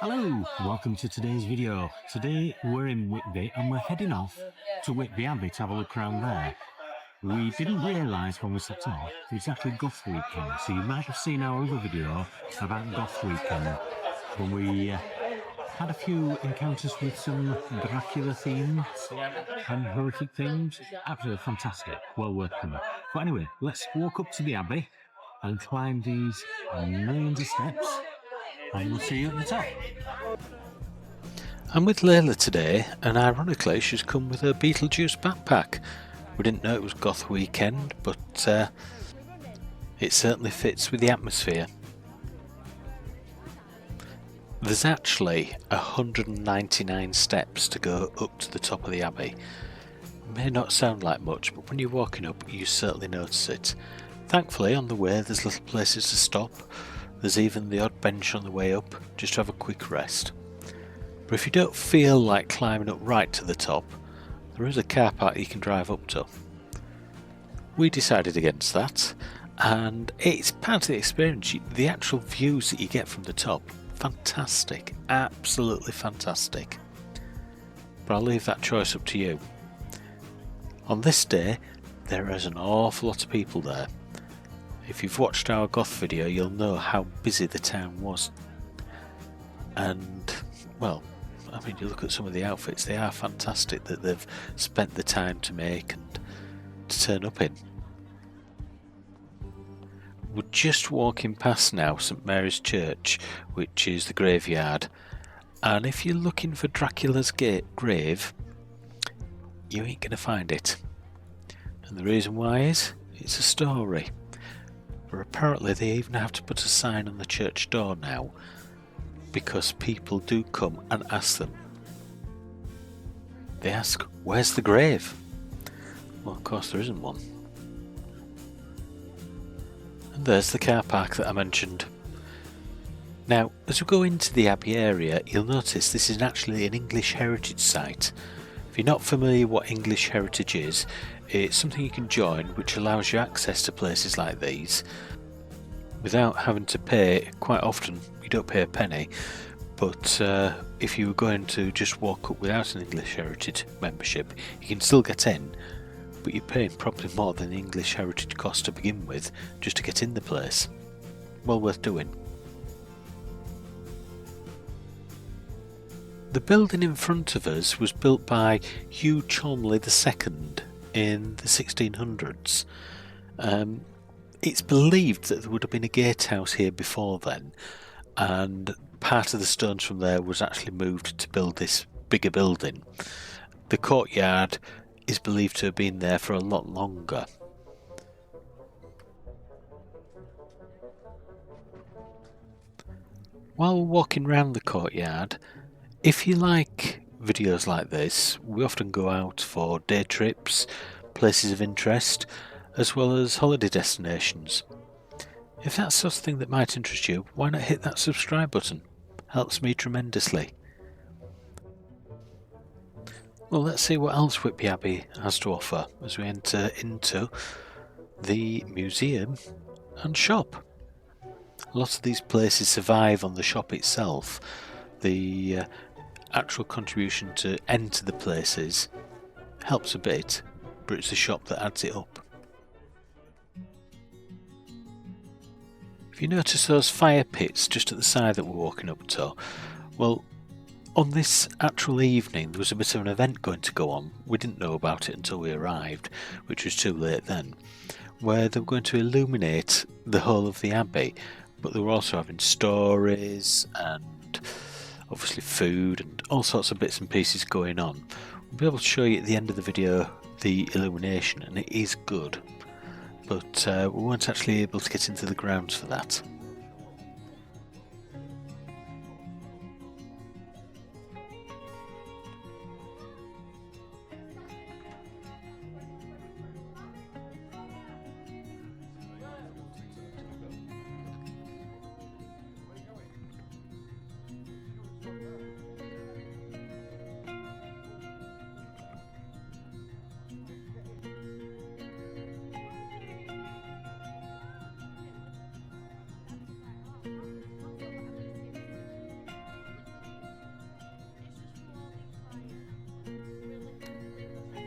Hello, welcome to today's video. Today we're in Whitby and we're heading off to Whitby Abbey to have a look around there. We didn't realise when we set off it's actually Goth weekend, so you might have seen our other video about Goth weekend when we had a few encounters with some Dracula themes and horrific themes. Absolutely fantastic, well worth coming. But anyway, let's walk up to the Abbey and climb these millions of steps and we'll see you at the top. I'm with Layla today, and ironically she's come with her Beetlejuice backpack. We didn't know it was Goth weekend, but it certainly fits with the atmosphere. There's actually 199 steps to go up to the top of the Abbey. It may not sound like much, but when you're walking up you certainly notice it. Thankfully on the way there's little places to stop. There's even the odd bench on the way up, just to have a quick rest. But if you don't feel like climbing up right to the top, there is a car park you can drive up to. We decided against that, and it's part of the experience. The actual views that you get from the top, fantastic, absolutely fantastic. But I'll leave that choice up to you. On this day, there is an awful lot of people there. If you've watched our Goth video, you'll know how busy the town was. And, well, I mean, you look at some of the outfits, they are fantastic that they've spent the time to make and to turn up in. We're just walking past now St Mary's Church, which is the graveyard. And if you're looking for Dracula's grave, you ain't going to find it. And the reason why is, it's a story. But apparently they even have to put a sign on the church door now, because people do come and ask them. They ask, where's the grave? Well, of course there isn't one. And there's the car park that I mentioned. Now, as we go into the Abbey area, you'll notice this is actually an English heritage site. If you're not familiar what English heritage is, it's something you can join which allows you access to places like these without having to pay. Quite often you don't pay a penny, but if you were going to just walk up without an English heritage membership, you can still get in, but you're paying probably more than the English heritage cost to begin with just to get in the place. Well worth doing. The building in front of us was built by Hugh Cholmondeley II in the 1600s. It's believed that there would have been a gatehouse here before then, and part of the stones from there was actually moved to build this bigger building. The courtyard is believed to have been there for a lot longer. While we're walking around the courtyard, if you like videos like this, we often go out for day trips, places of interest, as well as holiday destinations. If that's something that might interest you, why not hit that subscribe button? Helps me tremendously. Well, let's see what else Whitby Abbey has to offer as we enter into the museum and shop. A lot of these places survive on the shop itself. The actual contribution to enter the places helps a bit, but it's the shop that adds it up. If you notice those fire pits just at the side that we're walking up to, well, on this actual evening there was a bit of an event going to go on. We didn't know about it until we arrived, which was too late then, where they were going to illuminate the whole of the Abbey, but they were also having stories and obviously food and all sorts of bits and pieces going on. We'll be able to show you at the end of the video the illumination, and it is good, but we weren't actually able to get into the grounds for that.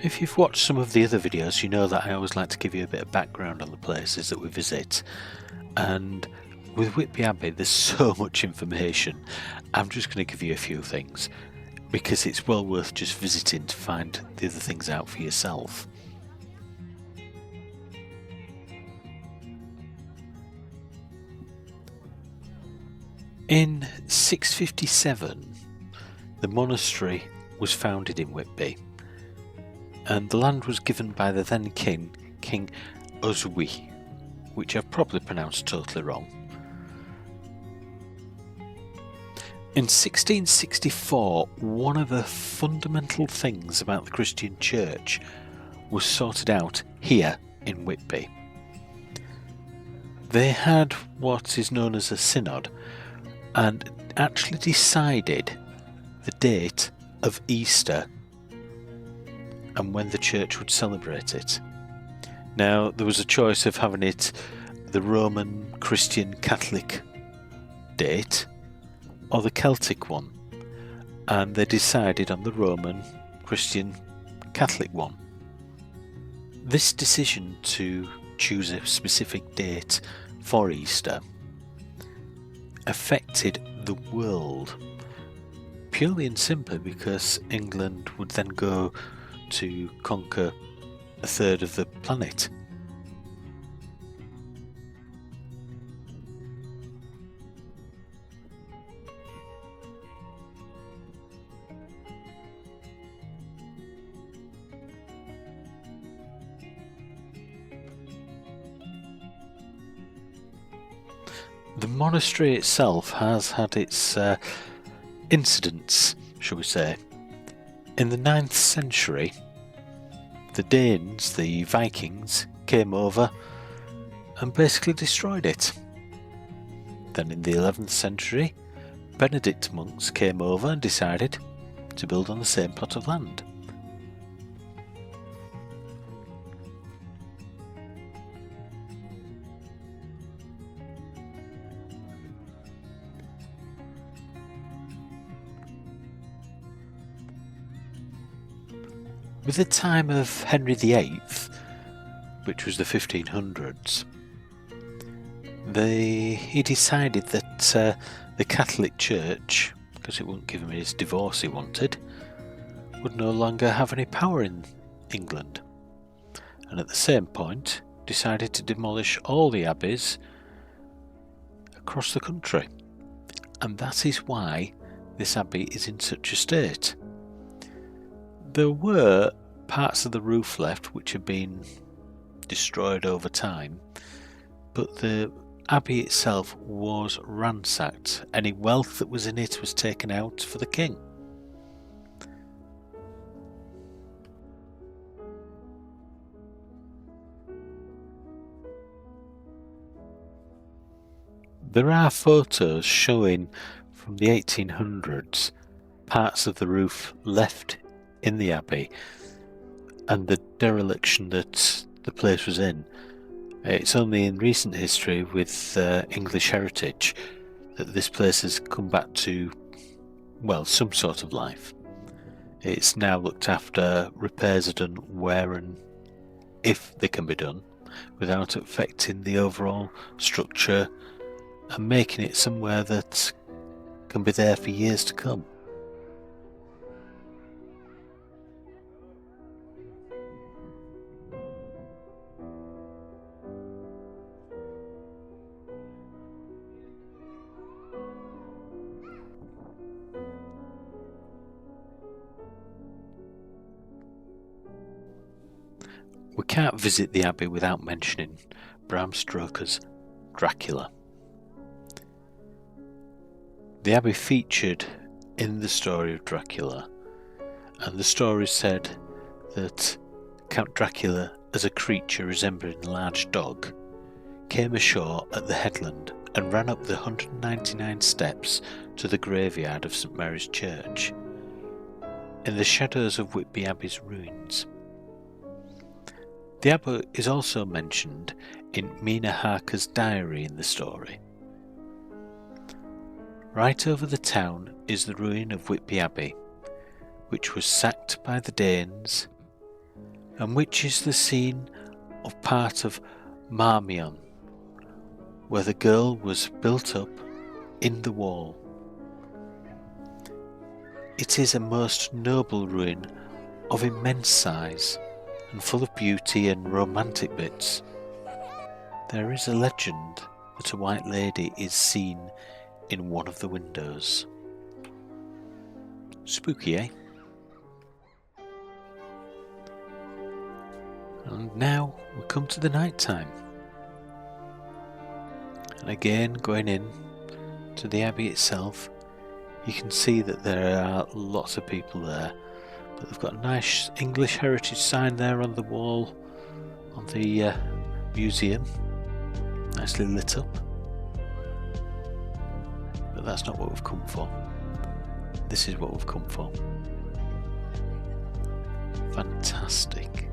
If you've watched some of the other videos, you know that I always like to give you a bit of background on the places that we visit, and with Whitby Abbey there's so much information. I'm just going to give you a few things because it's well worth just visiting to find the other things out for yourself. In 657, the monastery was founded in Whitby, and the land was given by the then king, King Oswy, which I've probably pronounced totally wrong. In 1664, one of the fundamental things about the Christian Church was sorted out here in Whitby. They had what is known as a synod, and actually decided the date of Easter and when the church would celebrate it. Now, there was a choice of having it the Roman Christian Catholic date or the Celtic one, and they decided on the Roman Christian Catholic one. This decision to choose a specific date for Easter affected the world, purely and simply because England would then go to conquer a third of the planet. The monastery itself has had its incidents, shall we say. In the 9th century, the Danes, the Vikings, came over and basically destroyed it. Then in the 11th century, Benedict monks came over and decided to build on the same plot of land. With the time of Henry VIII, which was the 1500s, he decided that the Catholic Church, because it wouldn't give him his divorce he wanted, would no longer have any power in England, and at the same point decided to demolish all the abbeys across the country. And that is why this abbey is in such a state. There were parts of the roof left which had been destroyed over time, but the abbey itself was ransacked. Any wealth that was in it was taken out for the king. There are photos showing from the 1800s parts of the roof left in the abbey and the dereliction that the place was in. It's only in recent history with English heritage that this place has come back to, well, some sort of life. It's now looked after, repairs are done where and if they can be done without affecting the overall structure and making it somewhere that can be there for years to come. We can't visit the abbey without mentioning Bram Stoker's Dracula. The abbey featured in the story of Dracula, and the story said that Count Dracula, as a creature resembling a large dog, came ashore at the headland and ran up the 199 steps to the graveyard of St Mary's Church, in the shadows of Whitby Abbey's ruins. The abbey is also mentioned in Mina Harker's diary in the story. Right over the town is the ruin of Whitby Abbey, which was sacked by the Danes and which is the scene of part of Marmion, where the girl was built up in the wall. It is a most noble ruin of immense size and full of beauty and romantic bits. There is a legend that a white lady is seen in one of the windows. Spooky, eh? And now we come to the night time. And again, going in to the abbey itself, you can see that there are lots of people there. But they've got a nice English heritage sign there on the wall on the museum, nicely lit up. But that's not what we've come for. This is what we've come for. Fantastic.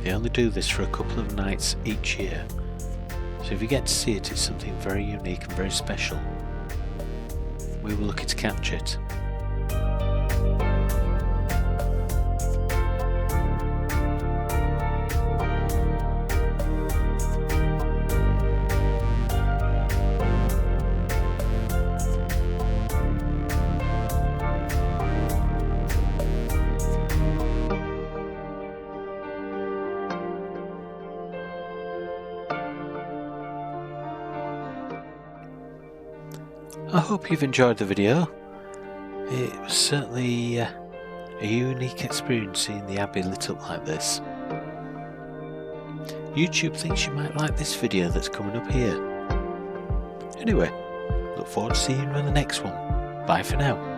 They only do this for a couple of nights each year, so if you get to see it, it's something very unique and very special. We were lucky to catch it. I hope you've enjoyed the video. It was certainly a unique experience seeing the abbey lit up like this. YouTube thinks you might like this video that's coming up here. Anyway, look forward to seeing you in the next one. Bye for now.